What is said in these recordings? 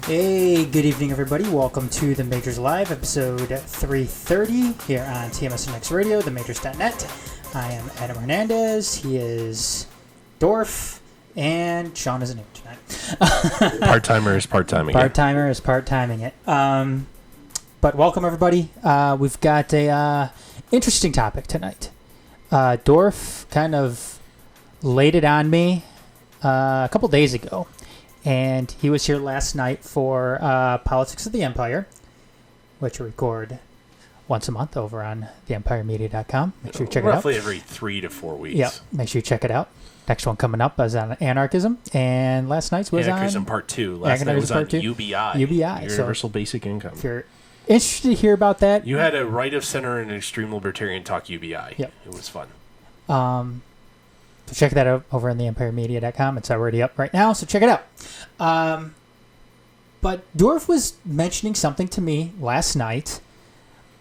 Hey, good evening, everybody. Welcome to the Majors Live, episode 330 here on TMSNX Radio, themajors.net. I am Adam Hernandez. He is Dorf, and Shawn isn't here tonight. Part-timer is part-timing Part-timer is part-timing it. But welcome, everybody. We've got a interesting topic tonight. Dorf kind of laid it on me a couple days ago. And he was here last night for Politics of the Empire, which we record once a month over on theempiremedia.com. Make sure you check it out. Roughly every 3 to 4 weeks. Yeah, make sure you check it out. Next one coming up is on Anarchism, and last night's was Anarchism on... Part 2. Last night was on UBI. Universal Basic Income. If you're interested to hear about that... You had a right-of-center and an extreme libertarian talk UBI. Yep. It was fun. So check that out over on theempiremedia.com. It's already up right now, so check it out. But Dorf was mentioning something to me last night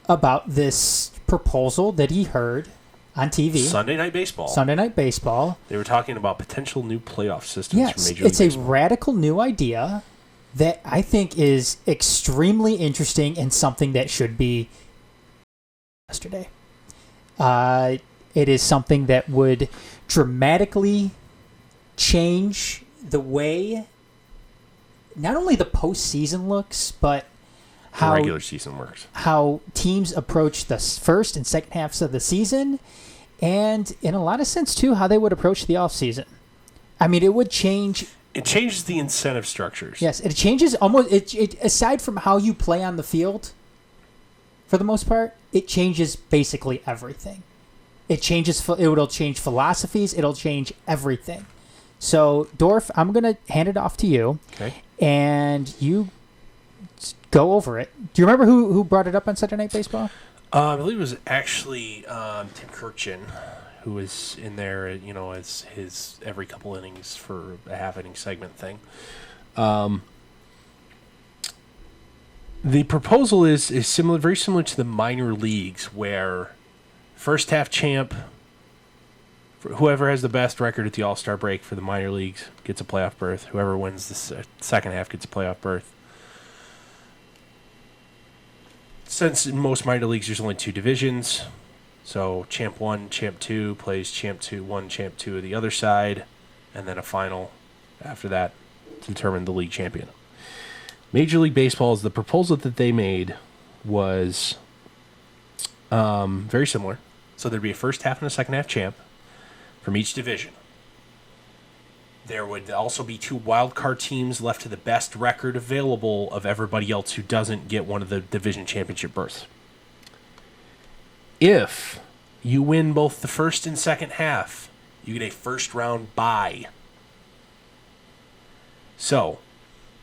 about this proposal that he heard on TV. Sunday Night Baseball. They were talking about potential new playoff systems for Major League Baseball. It's a radical new idea that I think is extremely interesting and something that should be yesterday. It is something that would dramatically change the way not only the postseason looks, but how the regular season works. How teams approach the first and second halves of the season, and in a lot of sense too, how they would approach the offseason. I mean, it would change. It changes the incentive structures. Yes, it changes almost. It aside from how you play on the field, for the most part, it changes basically everything. It'll change philosophies. It'll change everything. So, Dorf, I'm going to hand it off to you. Okay. And you go over it. Do you remember who brought it up on Saturday Night Baseball? I believe it was actually Tim Kirchin, who was in there, as his every couple innings for a half-inning segment thing. The proposal is similar, very similar to the minor leagues, where first half champ, whoever has the best record at the All-Star break for the minor leagues gets a playoff berth. Whoever wins the second half gets a playoff berth. Since in most minor leagues there's only 2 divisions, so champ 1, champ 2 plays champ 2, 1, champ 2 of the other side, and then a final after that to determine the league champion. Major League Baseball's the proposal that they made was very similar. So there'd be a first half and a second half champ from each division. There would also be 2 wild card teams left to the best record available of everybody else who doesn't get one of the division championship berths. If you win both the first and second half, you get a first round bye. So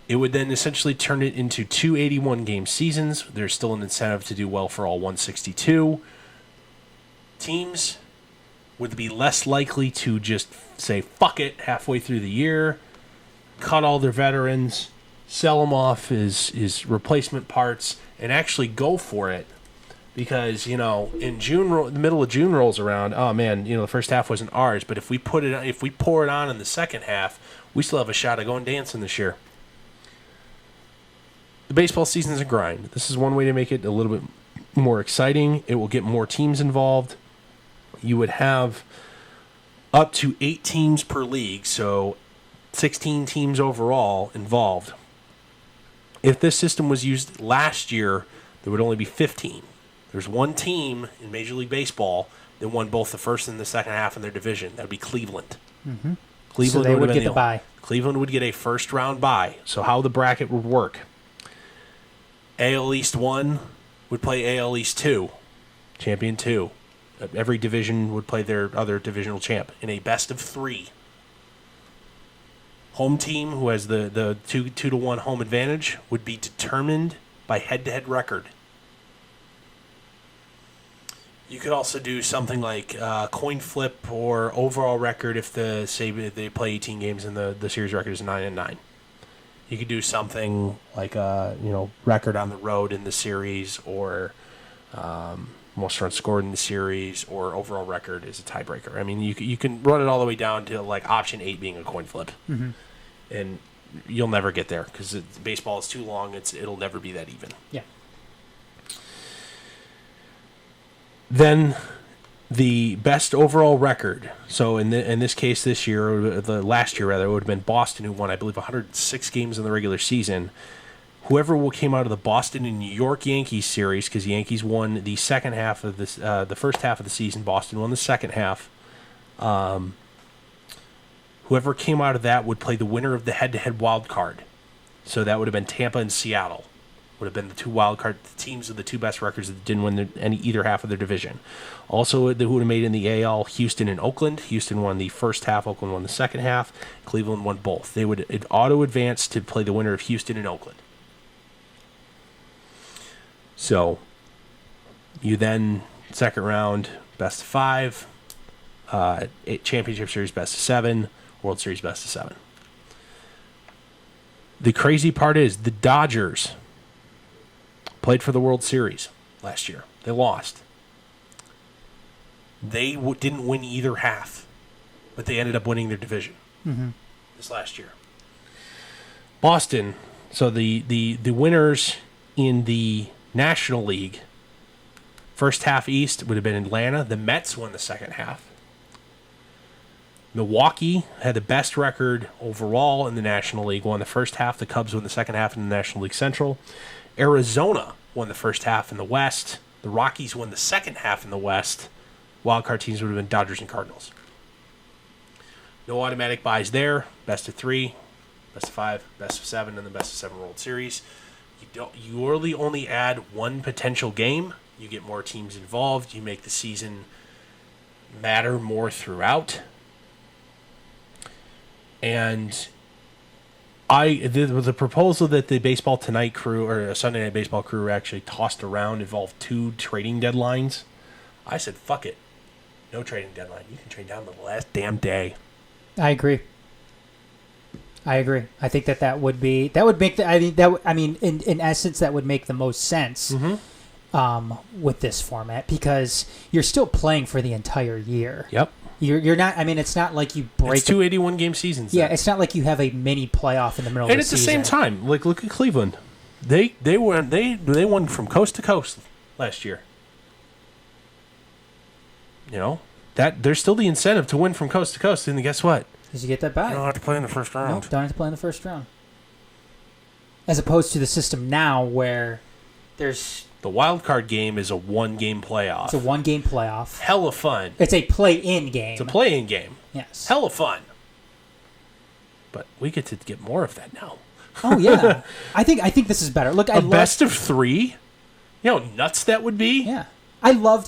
it would then essentially turn it into 2 81-game seasons. There's still an incentive to do well for all 162. Teams would be less likely to just say, fuck it, halfway through the year, cut all their veterans, sell them off as replacement parts, and actually go for it. Because, in June, the middle of June rolls around, oh man, the first half wasn't ours, but if we pour it on in the second half, we still have a shot at going dancing this year. The baseball season is a grind. This is one way to make it a little bit more exciting. It will get more teams involved. You would have up to 8 teams per league, so 16 teams overall involved. If this system was used last year, there would only be 15. There's one team in Major League Baseball that won both the first and the second half in their division. That would be Cleveland. Mm-hmm. Cleveland so they would get the bye. Cleveland would get a first-round bye. So how the bracket would work. AL East 1 would play AL East 2, Champion 2. Every division would play their other divisional champ in a best of 3. Home team, who has the 2-1 home advantage, would be determined by head-to-head record. You could also do something like coin flip or overall record if they play 18 games and the series record is 9-9. You could do something like record on the road in the series, or most runs scored in the series, or overall record is a tiebreaker. I mean, you can run it all the way down to like option 8 being a coin flip. Mm-hmm. And you'll never get there because baseball is too long. It'll never be that even. Yeah. Then the best overall record. So in this case, this year, or the last year rather, it would have been Boston who won, I believe, 106 games in the regular season. Whoever came out of the Boston and New York Yankees series, because the Yankees won the second half of this, the first half of the season, Boston won the second half. Whoever came out of that would play the winner of the head-to-head wild card. So that would have been Tampa and Seattle. Would have been the two wild card teams of the two best records that didn't win either half of their division. Also, who would have made in the AL, Houston and Oakland. Houston won the first half, Oakland won the second half. Cleveland won both. They would auto-advance to play the winner of Houston and Oakland. So, you then, second round, best of 5, championship series, best of 7, World Series, best of 7. The crazy part is the Dodgers played for the World Series last year. They lost. They didn't win either half, but they ended up winning their division this last year. Boston, so the winners in the National League, first half East would have been Atlanta. The Mets won the second half. Milwaukee had the best record overall in the National League, won the first half. The Cubs won the second half in the National League Central. Arizona won the first half in the West. The Rockies won the second half in the West. Wildcard teams would have been Dodgers and Cardinals. No automatic buys there. Best of 3, best of 5, best of 7, and the best of 7 World Series. You really only add one potential game. You get more teams involved. You make the season matter more throughout. And the proposal that the Baseball Tonight crew, or Sunday Night Baseball crew, actually tossed around involved 2 trading deadlines. I said, fuck it. No trading deadline. You can trade down to the last damn day. I agree. I think that would make in essence that would make the most sense with this format, because you're still playing for the entire year. Yep. You're not. I mean, it's not like you break. It's 2 81-game seasons. Yeah, it's not like you have a mini playoff in the middle of the season. And at the same time, like, look at Cleveland. They won from coast to coast last year. You know, that there's still the incentive to win from coast to coast, and guess what? Because you get that back. You don't have to play in the first round. Nope, don't have to play in the first round. As opposed to the system now where there's... The wild card game is a 1-game playoff. It's a 1-game playoff. Hella fun. It's a play-in game. It's a play-in game. Yes. Hella fun. But we get to get more of that now. Oh, yeah. I think this is better. Look, best of 3? You know how nuts that would be? Yeah. I loved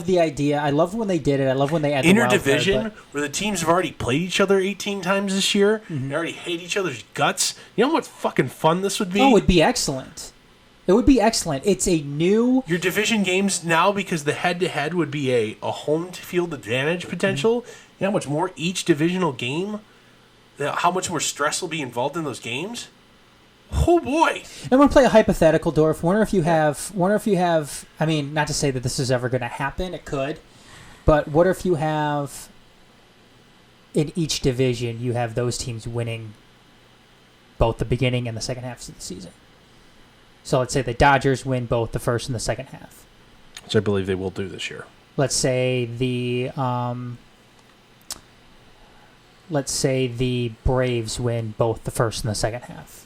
the idea. I loved when they did it. I love when they added the wild card, interdivision, where the teams have already played each other 18 times this year. They already hate each other's guts. You know what fucking fun this would be? Oh, it would be excellent. It would be excellent. It's a new... Your division games now, because the head-to-head would be a home field advantage potential. You know how much more each divisional game, how much more stress will be involved in those games? Oh, boy. I'm going to play a hypothetical, Dorf. Wonder if you have... I mean, not to say that this is ever going to happen. It could. But what if you have... In each division, you have those teams winning both the beginning and the second halves of the season. So let's say the Dodgers win both the first and the second half. Which I believe they will do this year. Let's say the Braves win both the first and the second half.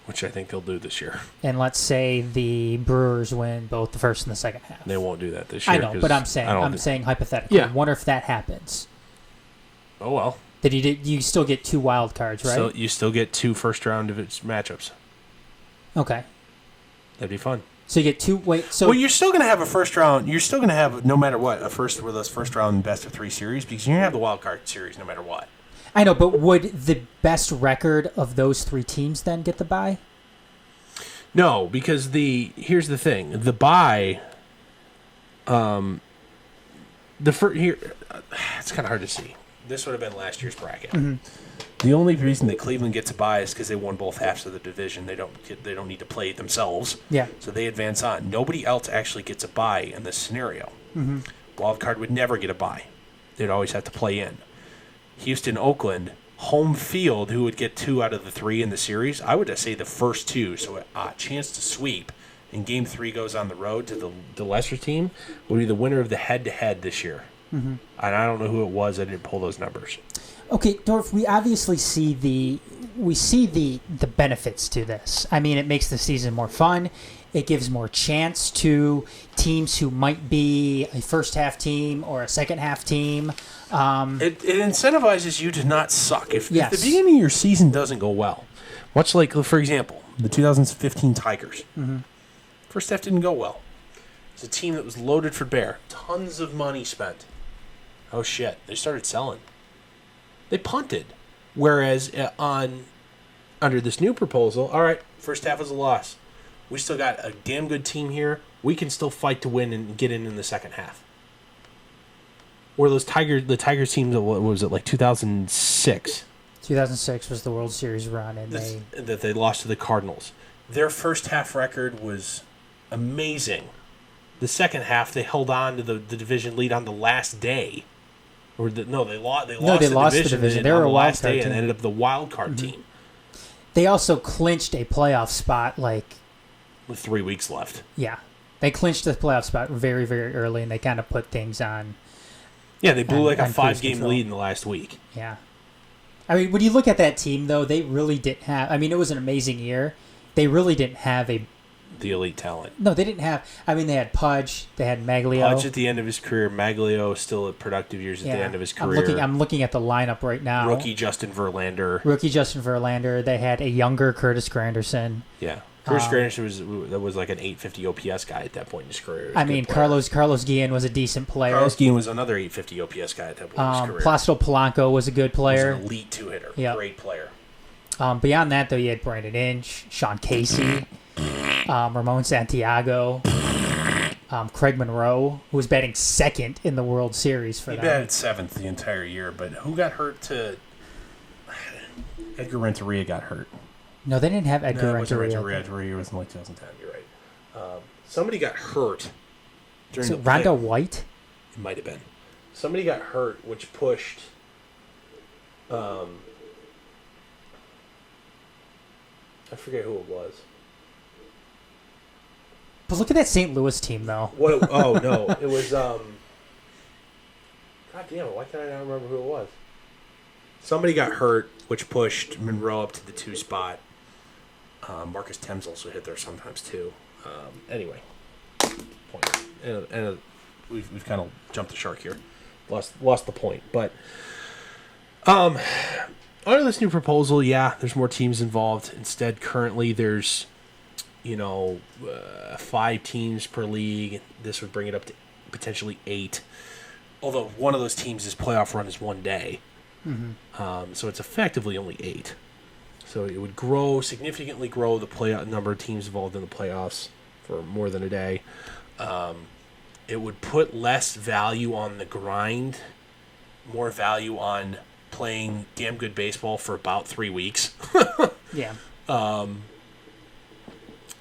Which I think they'll do this year. And let's say the Brewers win both the first and the second half. They won't do that this year. I know, but I'm saying hypothetically. Yeah. Wonder if that happens. Oh, well. You still get 2 wild cards, right? So you still get 2 first-round matchups. Okay. That'd be fun. So you get 2... Well, you're still going to have a first round. You're still going to have, no matter what, those first-round best-of-3 series, because you're going to have the wild card series no matter what. I know, but would the best record of those 3 teams then get the bye? No, because here's the thing. The bye... it's kind of hard to see. This would have been last year's bracket. Mm-hmm. The only reason that Cleveland gets a bye is because they won both halves of the division. They don't need to play it themselves. Yeah. So they advance on. Nobody else actually gets a bye in this scenario. Wild card would never get a bye. They'd always have to play in. Houston, Oakland home field, who would get 2 out of the 3 in the series? I would say the first 2, so a chance to sweep. And Game 3 goes on the road to the lesser team, would be the winner of the head-to-head this year. Mm-hmm. And I don't know who it was. I didn't pull those numbers. Okay, Dorf, we obviously see the benefits to this. I mean, it makes the season more fun. It gives more chance to teams who might be a first-half team or a second-half team. It incentivizes you to not suck. If the beginning of your season doesn't go well, much like, for example, the 2015 Tigers. Mm-hmm. First half didn't go well. It's a team that was loaded for bear. Tons of money spent. Oh, shit. They started selling. They punted. Whereas under this new proposal, all right, first half was a loss. We still got a damn good team here. We can still fight to win and get in the second half. Or the Tigers teams, what was it, like 2006? 2006 was the World Series run, and they lost to the Cardinals. Their first half record was amazing. The second half, they held on to the division lead on the last day. They lost the division. They were a wild card team and ended up the wild card team. They also clinched a playoff spot with 3 weeks left. Yeah, they clinched the playoff spot very, very early, and they kind of put things on. Yeah, they blew a 5-game lead in the last week. Yeah, I mean, when you look at that team, though, they really didn't have. I mean, it was an amazing year. They really didn't have the elite talent. No, they didn't have. I mean, they had Pudge. They had Maglio. Pudge at the end of his career. Maglio still at productive years at the end of his career. I'm looking at the lineup right now. Rookie Justin Verlander. They had a younger Curtis Granderson. Yeah. Curtis Granderson was like an 850 OPS guy at that point in his career. I mean, Carlos Guillen was a decent player. Carlos Guillen was another 850 OPS guy at that point in his career. Placido Polanco was a good player. He was an elite 2-hitter. Yep. Great player. Beyond that, though, you had Brandon Inch, Sean Casey, Ramon Santiago, Craig Monroe, who was batting second in the World Series for them. He batted 7th the entire year, but who got hurt to... Edgar Renteria got hurt. No, they didn't have Edgar Renteria. Renteria was in like 2010, you're right. Somebody got hurt during the Rhonda White? It might have been. Somebody got hurt, which pushed... I forget who it was. But look at that St. Louis team, though. No. It was... God damn it, why can't I not remember who it was? Somebody got hurt, which pushed Monroe up to the 2 spot. Marcus Thames also hit there sometimes, too. Anyway. Point. And we've kind of jumped the shark here. Lost the point. But... under this new proposal, there's more teams involved. Instead, currently, there's, 5 teams per league. This would bring it up to potentially 8. Although one of those teams' playoff run is 1 day. Mm-hmm. So it's effectively only 8. So it would significantly grow the number of teams involved in the playoffs for more than a day. It would put less value on the grind, more value on playing damn good baseball for about 3 weeks. Yeah.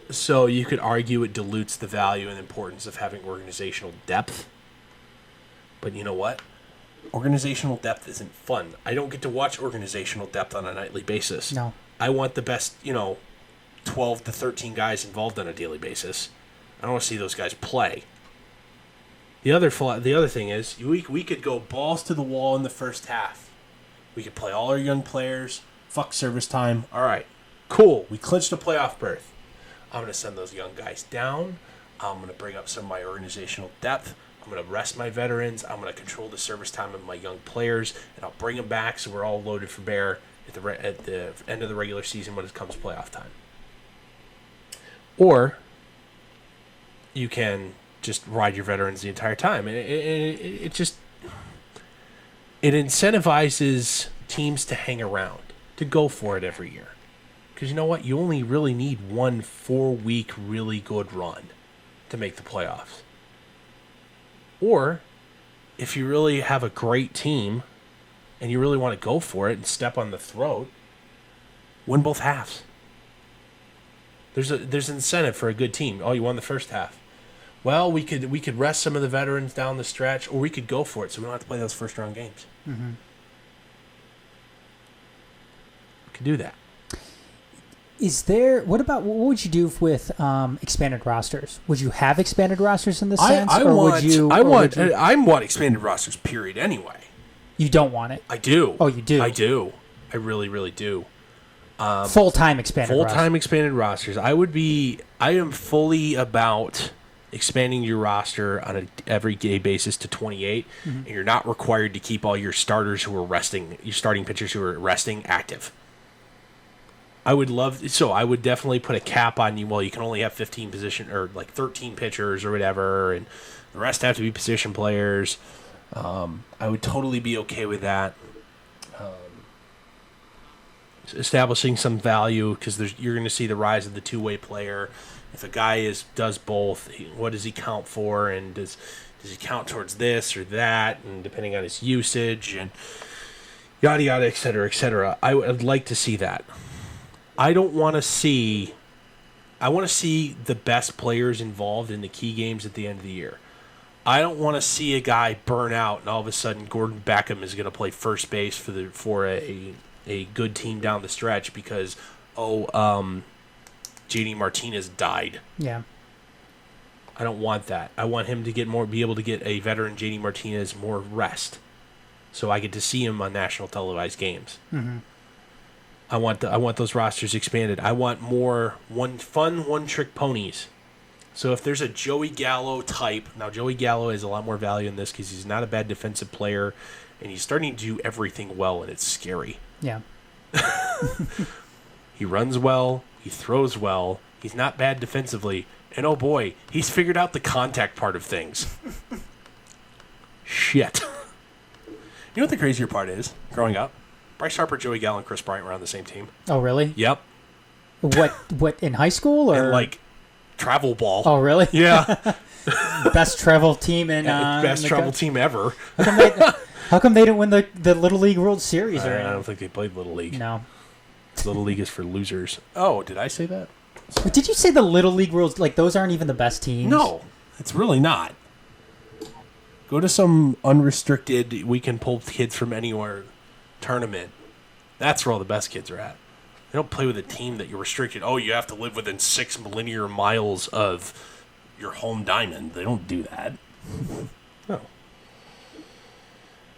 So you could argue it dilutes the value and importance of having organizational depth. But you know what? Organizational depth isn't fun. I don't get to watch organizational depth on a nightly basis. No. I want the best, 12 to 13 guys involved on a daily basis. I don't want to see those guys play. The other thing is, we could go balls to the wall in the first half. We could play all our young players. Fuck service time. All right. Cool. We clinched a playoff berth. I'm going to send those young guys down. I'm going to bring up some of my organizational depth. I'm going to rest my veterans. I'm going to control the service time of my young players, and I'll bring them back so we're all loaded for bear at the end of the regular season when it comes playoff time. Or you can just ride your veterans the entire time. And it incentivizes teams to hang around, to go for it every year. Because you know what? You only really need 1 4-week really good run to make the playoffs. Or, if you really have a great team and you really want to go for it and step on the throat, win both halves. There's an incentive for a good team. Oh, you won the first half. Well, we could rest some of the veterans down the stretch, or we could go for it so we don't have to play those first-round games. Mm-hmm. could do that. What would you do with expanded rosters? Would you have expanded rosters in this sense? I want expanded rosters, period, anyway. You don't want it? I do. Oh, you do? I do. I really, really do. Full-time expanded rosters. I am fully about expanding your roster on an everyday basis to 28, and you're not required to keep all your starters who are resting, your starting pitchers who are resting, active. I would definitely put a cap on you. Well, you can only have 15 position or like 13 pitchers or whatever, and the rest have to be position players. I would totally be okay with that. Establishing some value, because you're going to see the rise of the two-way player. If a guy does both, what does he count for, and does he count towards this or that, and depending on his usage, and yada yada, et cetera, et cetera. I would like to see that. I want to see the best players involved in the key games at the end of the year. I don't want to see a guy burn out and all of a sudden Gordon Beckham is going to play first base for a good team down the stretch because JD Martinez died. Yeah. I don't want that. I want him to be able to get a veteran JD Martinez more rest, so I get to see him on national televised games. Mm-hmm. I want those rosters expanded. I want more one-trick ponies. So if there's a Joey Gallo type, now Joey Gallo has a lot more value in this because he's not a bad defensive player, and he's starting to do everything well, and it's scary. Yeah. He runs well. He throws well. He's not bad defensively. And oh boy, he's figured out the contact part of things. Shit. You know what the crazier part is, growing up? Bryce Harper, Joey Gallo, and Chris Bryant were on the same team. Oh, really? Yep. What in high school? Or? And like travel ball. Oh, really? Yeah. Best travel team in best travel team ever. How come they didn't win the Little League World Series? I don't think they played Little League. No. Little League is for losers. Oh, did I say that? But did you say the Little League World, like those aren't even the best teams? No, it's really not. Go to some unrestricted, we can pull kids from anywhere tournament. That's where all the best kids are at. They don't play with a team that you're restricted. Oh, you have to live within 6 linear miles of your home diamond. They don't do that. No.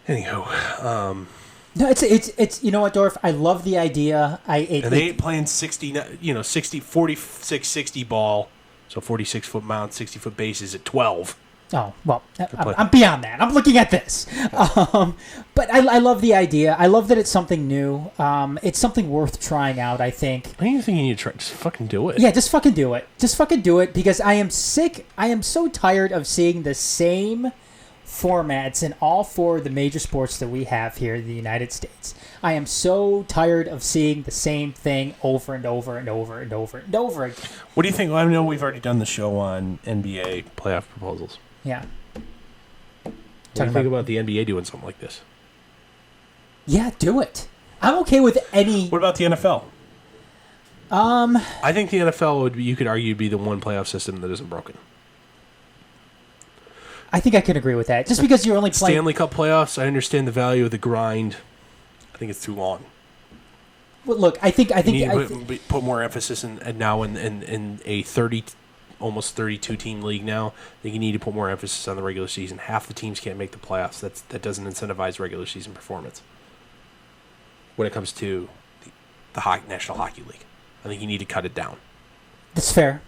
Anywho, no, it's you know what, Dorf? I love the idea. And they ain't playing 46-60 ball, so 46-foot mound, 60-foot bases at 12. Oh, well, I'm beyond that. I'm looking at this. But I love the idea. I love that it's something new. It's something worth trying out, I think. I don't even think you need to try. Just fucking do it. Yeah, just fucking do it. Just fucking do it because I am sick. I am so tired of seeing the same formats in all 4 of the major sports that we have here in the United States. I am so tired of seeing the same thing over and over and over and over and over again. What do you think? Well, I know we've already done the show on NBA playoff proposals. Yeah. What do you think about the NBA doing something like this? Yeah, do it. I'm okay with any. What about the NFL? I think the NFL you could argue, be the one playoff system that isn't broken. I think I could agree with that. Just because you're only playing Stanley Cup playoffs, I understand the value of the grind. I think it's too long. Well, look, I think put more emphasis in a 30, almost 32 team league now. I think you need to put more emphasis on the regular season. Half the teams can't make the playoffs. That doesn't incentivize regular season performance. When it comes to the National Hockey League, I think you need to cut it down. That's fair.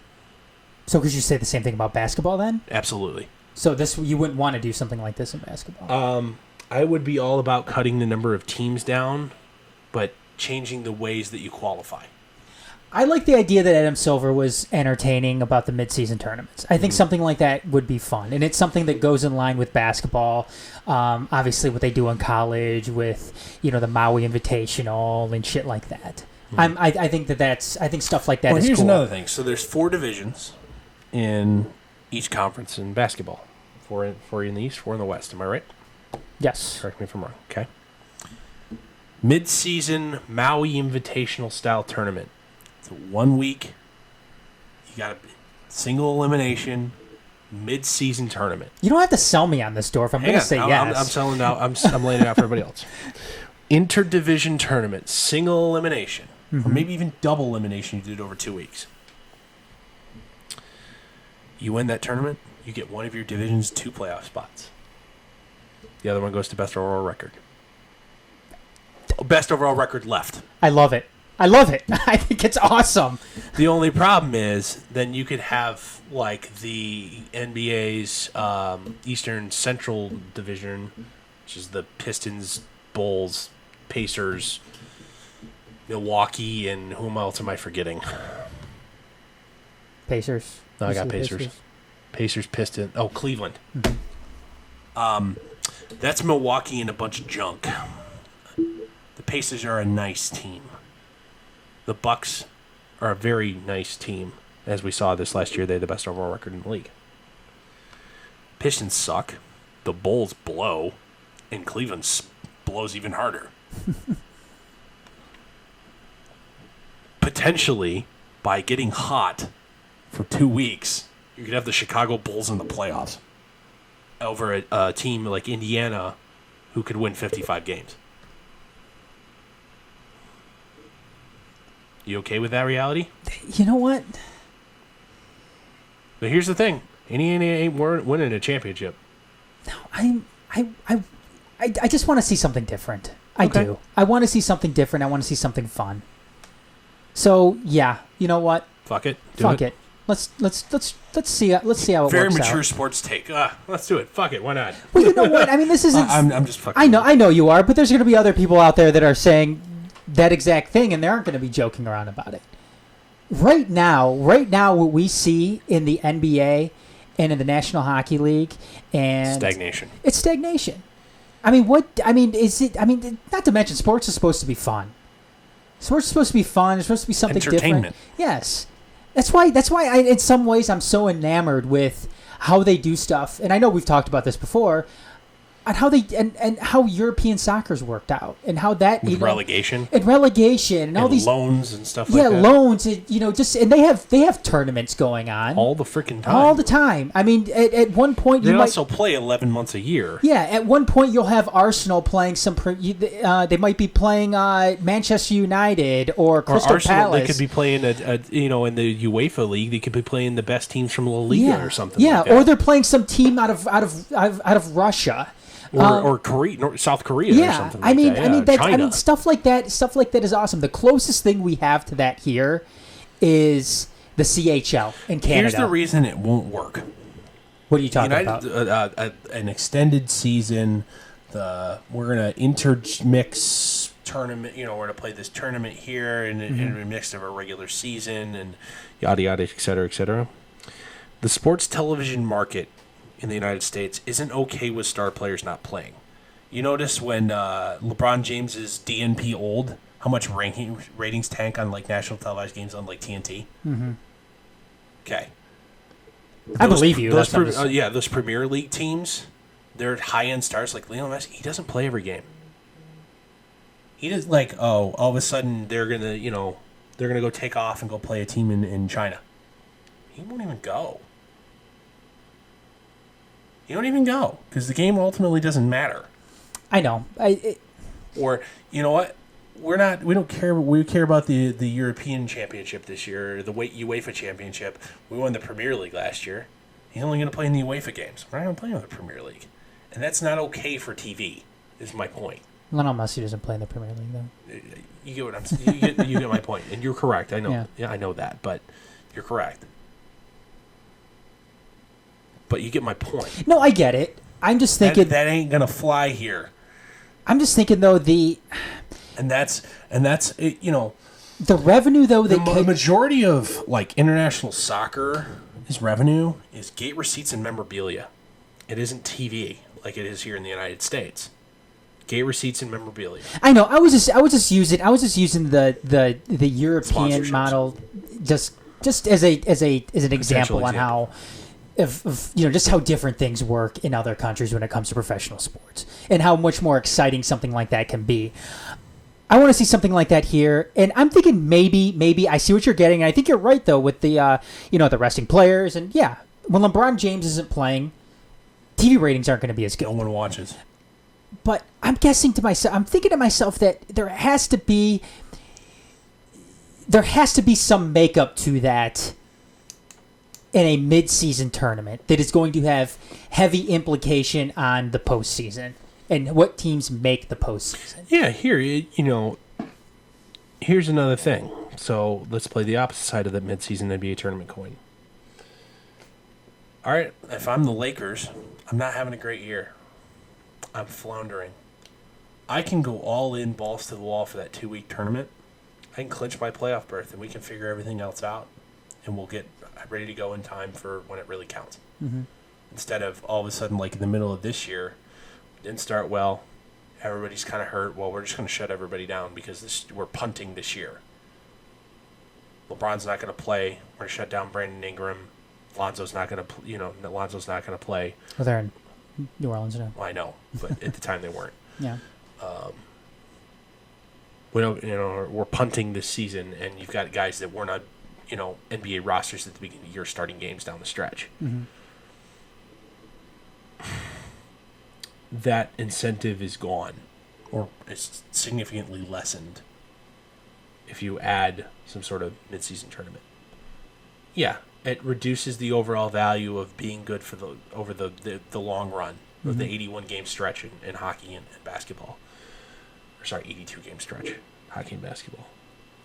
So could you say the same thing about basketball then? Absolutely. So you wouldn't want to do something like this in basketball? I would be all about cutting the number of teams down, but changing the ways that you qualify. I like the idea that Adam Silver was entertaining about the midseason tournaments. I think something like that would be fun, and it's something that goes in line with basketball. Obviously, what they do in college with the Maui Invitational and shit like that. I think I think stuff like that is cool. Here's another thing. So there's 4 divisions in each conference in basketball. 4 in the East, 4 in the West. Am I right? Yes. Correct me if I'm wrong. Okay. Mid-season Maui Invitational style tournament. It's a 1 week. You got a single elimination mid-season tournament. You don't have to sell me on this, Dorf. I'm going to say yes. I'm selling out. I'm laying it out for everybody else. Interdivision tournament, single elimination. or maybe even double elimination. You did it over 2 weeks. You win that tournament, you get one of your division's 2 playoff spots. The other one goes to best overall record. Best overall record left. I love it. I think it's awesome. The only problem is then you could have like the NBA's Eastern Central Division, which is the Pistons, Bulls, Pacers, Milwaukee, and whom else am I forgetting? Pacers. No, I got Pacers. Pacers, Pistons. Oh, Cleveland. Mm-hmm. That's Milwaukee and a bunch of junk. The Pacers are a nice team. The Bucks are a very nice team. As we saw this last year, they had the best overall record in the league. Pistons suck. The Bulls blow. And Cleveland blows even harder. Potentially, by getting hot for 2 weeks, you could have the Chicago Bulls in the playoffs over a team like Indiana who could win 55 games. You okay with that reality? You know what? But here's the thing. Indiana ain't winning a championship. No, I just want to see something different. I do. I want to see something different. I want to see something fun. So, yeah, you know what? Fuck it. Fuck it. Let's see how it works out. Very mature sports take. Let's do it. Fuck it. Why not? Well, you know what? I mean, this isn't. I'm just fucking. I know you are, but there's going to be other people out there that are saying that exact thing, and they aren't going to be joking around about it. Right now, what we see in the NBA and in the National Hockey League and stagnation. It's stagnation. I mean, is it? I mean, not to mention, sports is supposed to be fun. Sports is supposed to be fun. It's supposed to be something different. Yes. That's why in some ways I'm so enamored with how they do stuff. And I know we've talked about this before, on how they and how European soccer's worked out and how that with relegation and all these loans and stuff like that. Yeah, loans and and they have tournaments going on all the freaking time. All the time. I mean, at one point they also play 11 months a year. Yeah, at one point you'll have Arsenal playing they might be playing Manchester United or Crystal Arsenal, Palace. They could be playing in the UEFA league. They could be playing the best teams from La Liga or something. Yeah, like that. Or they're playing some team out of Russia. Or Korea, South Korea, or something like that. I mean, stuff like that is awesome. The closest thing we have to that here is the CHL in Canada. Here's the reason it won't work. What are you talking about? An extended season. We're gonna intermix tournament. We're gonna play this tournament here in a mix of a regular season and yada yada, et cetera, et cetera. The sports television market in the United States isn't okay with star players not playing. You notice when LeBron James is DNP old, how much ratings tank on like national televised games on like TNT? Mm-hmm. Okay. I believe you. Those Premier League teams, they're high-end stars like Lionel Messi. He doesn't play every game. He doesn't all of a sudden they're gonna go take off and go play a team in China. He won't even go. You don't even go because the game ultimately doesn't matter. I know. Or you know what? We don't care. We care about the European Championship this year, the UEFA Championship. We won the Premier League last year. He's only going to play in the UEFA games. We're not going to play in the Premier League, and that's not okay for TV. Is my point. Lionel Messi doesn't play in the Premier League though. You get what I'm saying. You get my point, and you're correct. I know. Yeah, I know that, but you're correct. But you get my point. No, I get it. I'm just thinking that ain't gonna fly here. I'm just thinking though and that's the revenue though the majority of like international soccer revenue is gate receipts and memorabilia. It isn't TV like it is here in the United States. Gate receipts and memorabilia. I know. I was just using the European model just as an example on how. Of just how different things work in other countries when it comes to professional sports and how much more exciting something like that can be. I want to see something like that here, and I'm thinking maybe I see what you're getting. And I think you're right though with the the resting players and when LeBron James isn't playing, TV ratings aren't going to be as good. No one watches. But I'm thinking to myself that there has to be there has to be some makeup to that in a mid-season tournament that is going to have heavy implication on the postseason and what teams make the postseason. Yeah, here's another thing. So let's play the opposite side of the mid-season NBA tournament coin. All right, if I'm the Lakers, I'm not having a great year. I'm floundering. I can go all in, balls to the wall for that 2-week tournament. I can clinch my playoff berth, and we can figure everything else out, and we'll get ready to go in time for when it really counts. Mm-hmm. Instead of all of a sudden, like in the middle of this year, didn't start well, everybody's kind of hurt. Well, we're just going to shut everybody down because we're punting this year. LeBron's not going to play. We're going to shut down Brandon Ingram. Lonzo's not going to, Lonzo's not going to play. Well, they're in New Orleans now. Well, I know, but at the time they weren't. Yeah. We don't, we're punting this season, and you've got guys that weren't on, NBA rosters at the beginning of the year starting games down the stretch. Mm-hmm. That incentive is gone, or it's significantly lessened if you add some sort of midseason tournament. Yeah, it reduces the overall value of being good for over the long run of the 81-game stretch in hockey and basketball. 82-game stretch, hockey and basketball,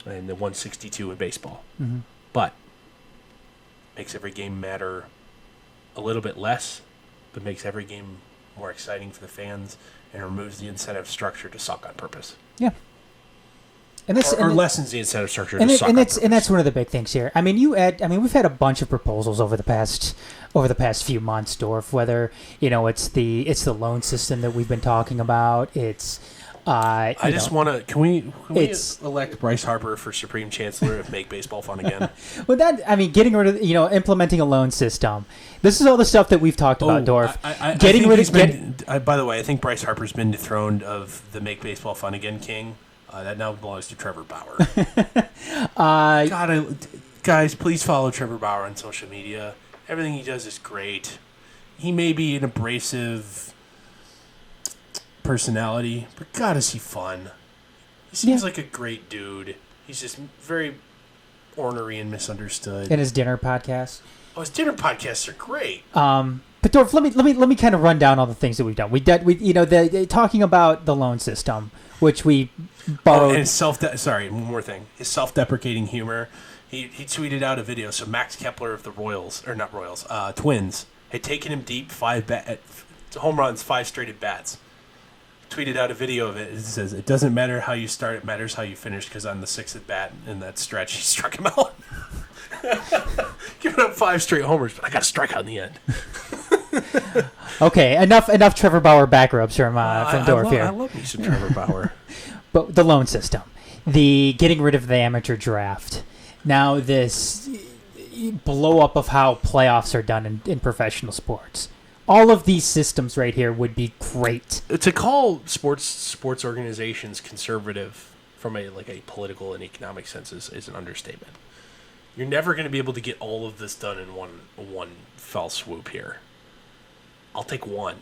and the 162 in baseball. Mm-hmm. But makes every game matter a little bit less, but makes every game more exciting for the fans and removes the incentive structure to suck on purpose. Yeah. And this or lessens the incentive structure to suck on purpose. And that's one of the big things here. I mean, we've had a bunch of proposals over the past few months, Dorf, whether, it's the loan system that we've been talking about. It's I just want to. Can we elect Bryce Harper for Supreme Chancellor of Make Baseball Fun Again? Well, getting rid of implementing a loan system. This is all the stuff that we've talked about, Dorf. By the way, I think Bryce Harper's been dethroned of the Make Baseball Fun Again king. That now belongs to Trevor Bauer. Guys, please follow Trevor Bauer on social media. Everything he does is great. He may be an abrasive personality, but God, is he fun. He seems like a great dude. He's just very ornery and misunderstood. In his dinner podcast. Oh, his dinner podcasts are great. But Dorf, let me kind of run down all the things that we've done. Talking about the loan system, which we borrowed. And one more thing. His self-deprecating humor. He tweeted out a video. So Max Kepler of the Twins had taken him deep 5 home runs, 5 straight at bats. Tweeted out a video of it. It says, "It doesn't matter how you start; it matters how you finish." Because on the 6th at bat in that stretch, he struck him out, giving up 5 straight homers. But I got a strikeout in the end. Okay, enough Trevor Bauer back rubs from Dorf here. I love me some Trevor Bauer. But the loan system, the getting rid of the amateur draft, now this blow up of how playoffs are done in professional sports. All of these systems right here would be great. To call sports organizations conservative from a political and economic sense is an understatement. You're never going to be able to get all of this done in one fell swoop here. I'll take one.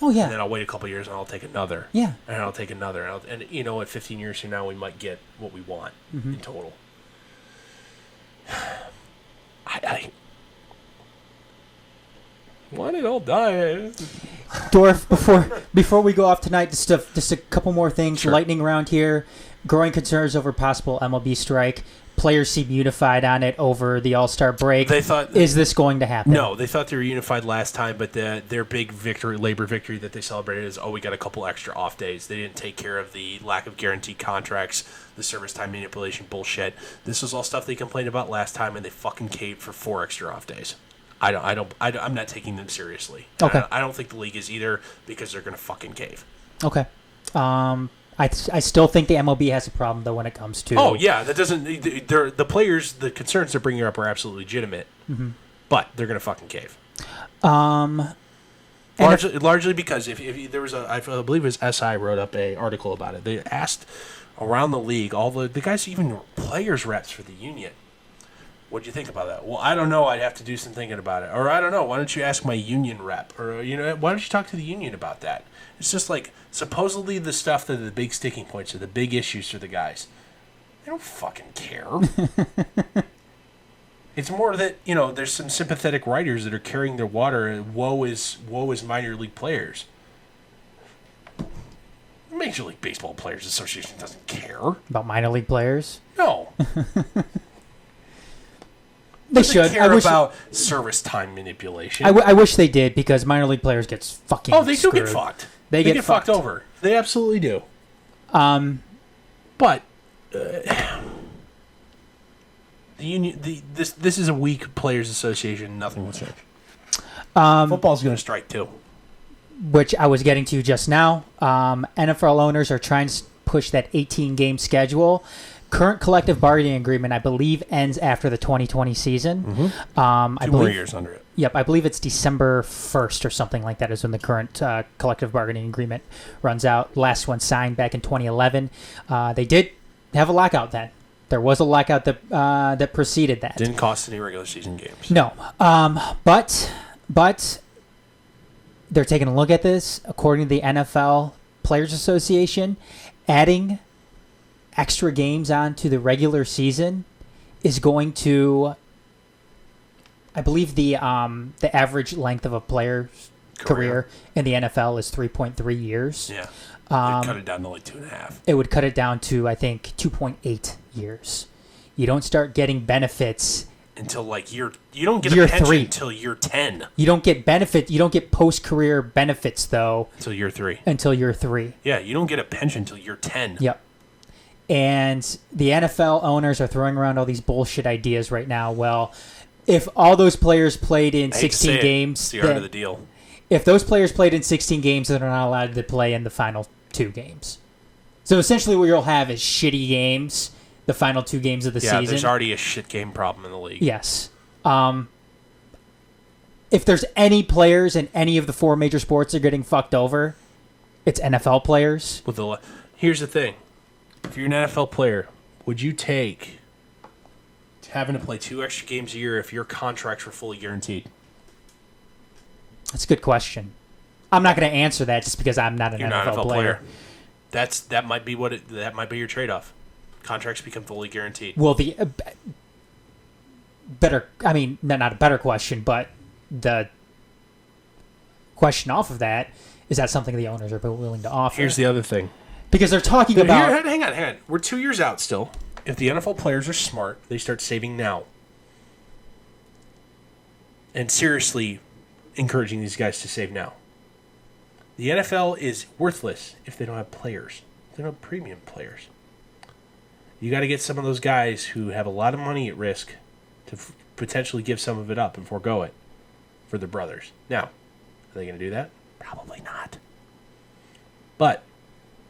Oh, yeah. And then I'll wait a couple years and I'll take another. Yeah. And I'll take another. And 15 years from now, we might get what we want in total. Why did it all die? Dorf, before we go off tonight, just a couple more things. Sure. Lightning round here. Growing concerns over possible MLB strike. Players seem unified on it over the All-Star break. They thought, is this going to happen? No, they thought they were unified last time, but their big labor victory that they celebrated is, we got a couple extra off days. They didn't take care of the lack of guaranteed contracts, the service time manipulation bullshit. This was all stuff they complained about last time, and they fucking caved for 4 extra off days. I'm not taking them seriously. Okay. I don't think the league is either, because they're going to fucking cave. Okay. I still think the MLB has a problem, though, when it comes to... Oh, yeah. That doesn't... The players, the concerns they're bringing up are absolutely legitimate, but they're going to fucking cave. Largely because if there was I believe it was SI wrote up an article about it. They asked around the league, all the guys, even players reps for the union, what do you think about that? Well, I don't know. I'd have to do some thinking about it. Or I don't know. Why don't you ask my union rep? Or, why don't you talk to the union about that? It's just supposedly the stuff that are the big sticking points or the big issues for the guys. don't fucking care. It's more that, there's some sympathetic writers that are carrying their water, and woe is minor league players. Major League Baseball Players Association doesn't care. About minor league players? No. They should. Care about service time manipulation. I wish they did, because minor league players get fucking Oh, they screwed. do get fucked. They get fucked over. They absolutely do. But the union, this is a weak players' association. Nothing will change. Football's going to strike too. Which I was getting to just now. NFL owners are trying to push that 18-game schedule. Current collective bargaining agreement, I believe, ends after the 2020 season. Mm-hmm. 2 more years under it. Yep, I believe it's December 1st or something like that is when the current collective bargaining agreement runs out. Last one signed back in 2011. They did have a lockout then. There was a lockout that preceded that. Didn't cost any regular season games. No, but they're taking a look at this. According to the NFL Players Association, adding extra games onto the regular season is going to, I believe the average length of a player's career in the NFL is 3.3 years. Yeah. They'd cut it down to like 2.5. It would cut it down to, I think, 2.8 years. You don't start getting benefits until like you don't get year a pension 3 until year 10. You don't get post-career benefits though until year 3. Yeah, you don't get a pension until year 10. Yep. And the NFL owners are throwing around all these bullshit ideas right now. Well, if all those players played in 16 games, it's the art of the deal. If those players played in 16 games, then they're not allowed to play in the final 2 games. So essentially what you'll have is shitty games, the final 2 games of the season. Yeah, there's already a shit game problem in the league. Yes. If there's any players in any of the 4 major sports that are getting fucked over, it's NFL players. Here's the thing. If you're an NFL player, would you take having to play 2 extra games a year if your contracts were fully guaranteed? That's a good question. I'm not going to answer that just because I'm not an NFL player. That might be that might be your trade-off. Contracts become fully guaranteed. Well, the not a better question, but the question off of that is that something the owners are willing to offer. Here's the other thing. Because they're talking about... Hang on. We're 2 years out still. If the NFL players are smart, they start saving now. And seriously encouraging these guys to save now. The NFL is worthless if they don't have players. They don't have premium players. You got to get some of those guys who have a lot of money at risk to potentially give some of it up and forego it for their brothers. Now, are they going to do that? Probably not. But...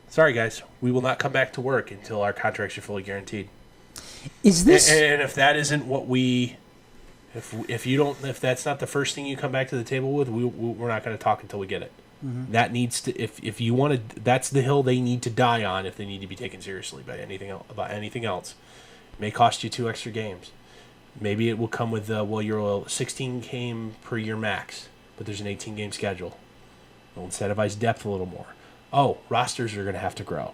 sorry, guys. We will not come back to work until our contracts are fully guaranteed. Is this... And if that isn't what we... If that's not the first thing you come back to the table with, we're not going to talk until we get it. Mm-hmm. That needs to... If you want to... That's the hill they need to die on if they need to be taken seriously by anything else. It may cost you 2 extra games. Maybe it will come with, you're a 16 game per year max, but there's an 18-game schedule. We'll incentivize depth a little more. Oh, rosters are going to have to grow.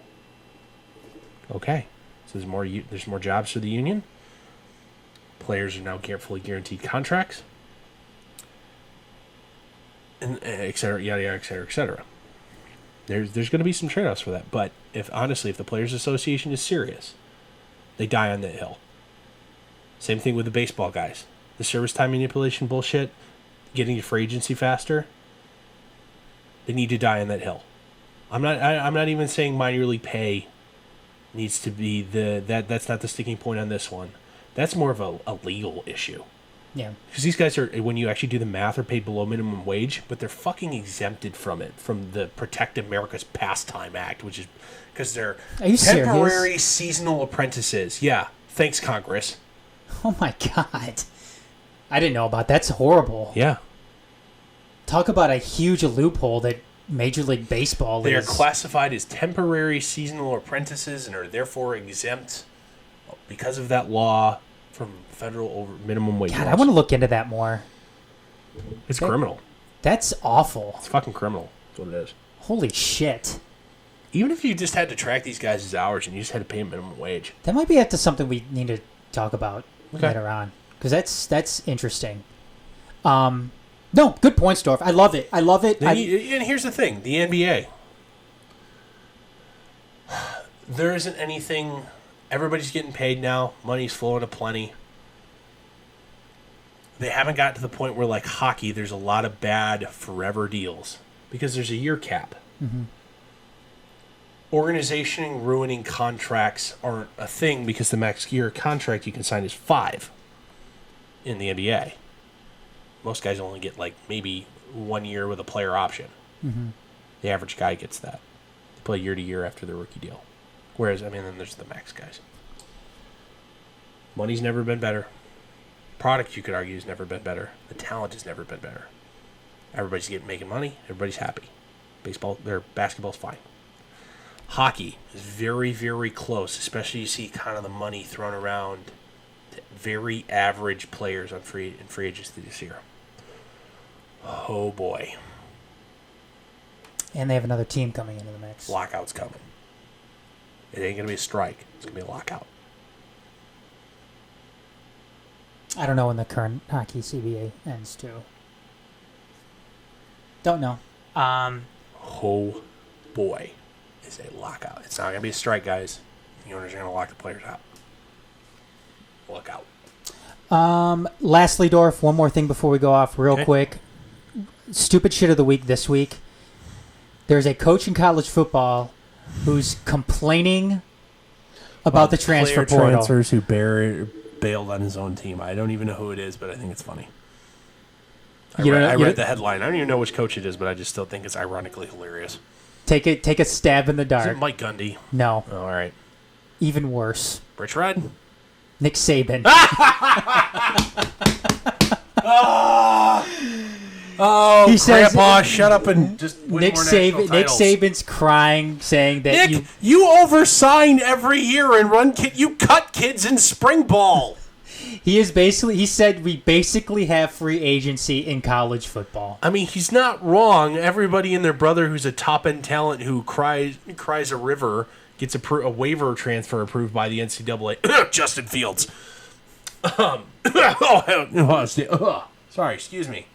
Okay. So there's more jobs for the union. Players are now fully guaranteed contracts. And et cetera, yada, yada, et cetera, et cetera. There's going to be some trade-offs for that. But if the Players Association is serious, they die on that hill. Same thing with the baseball guys. The service time manipulation bullshit, getting you free agency faster, they need to die on that hill. I'm not even saying minor league pay needs to be that's not the sticking point on this one. That's more of a legal issue. Yeah. Because these guys are, when you actually do the math, are paid below minimum wage, but they're fucking exempted from it, from the Protect America's Pastime Act, which is because they're temporary seasonal apprentices. Yeah. Thanks, Congress. Oh my God. I didn't know about that. That's horrible. Yeah. Talk about a huge loophole that Major League Baseball They are classified as temporary seasonal apprentices and are therefore exempt because of that law from federal minimum wage God, laws. I want to look into that more. Criminal. That's awful. It's fucking criminal. That's what it is. Holy shit. Even if you just had to track these guys' hours and you just had to pay them minimum wage. That might be after something we need to talk about Okay. later on. Because that's interesting. No, good points, Dorf. I love it. And here's the thing. The NBA. There isn't anything... Everybody's getting paid now. Money's flowing aplenty. They haven't got to the point where, like hockey, there's a lot of bad forever deals. Because there's a year cap. Mm-hmm. Organization ruining contracts aren't a thing because the max year contract you can sign is 5 in the NBA. Most guys only get like maybe 1 year with a player option. Mm-hmm. The average guy gets that. They play year to year after their rookie deal. Whereas, I mean, then there's the max guys. Money's never been better. Product, you could argue, has never been better. The talent has never been better. Everybody's making money. Everybody's happy. Basketball's fine. Hockey is very, very close, especially you see kind of the money thrown around to very average players in free agency this year. Oh, boy. And they have another team coming into the mix. Lockout's coming. It ain't going to be a strike. It's going to be a lockout. I don't know when the current hockey CBA ends, too. Don't know. Oh, boy. Is a lockout. It's not going to be a strike, guys. The owners are going to lock the players out. Look out. Lastly, Dorf, one more thing before we go off real quick. Stupid shit of the week this week. There's a coach in college football who's complaining about the transfer portal. Transfers who bailed on his own team. I don't even know who it is, but I think it's funny. I read the headline. I don't even know which coach it is, but I just still think it's ironically hilarious. Take a stab in the Is dark. it Mike Gundy? No. Oh, all right. Even worse. Rich Red? Nick Saban. Oh, He says- Grandpa, shut up and just win Nick more national Nick titles. Saban's crying, saying that Nick, you oversign every year and you cut kids in spring ball. he said we basically have free agency in college football. I mean, he's not wrong. Everybody and their brother who's a top-end talent who cries a river gets a waiver transfer approved by the NCAA. Justin Fields. Sorry, excuse me.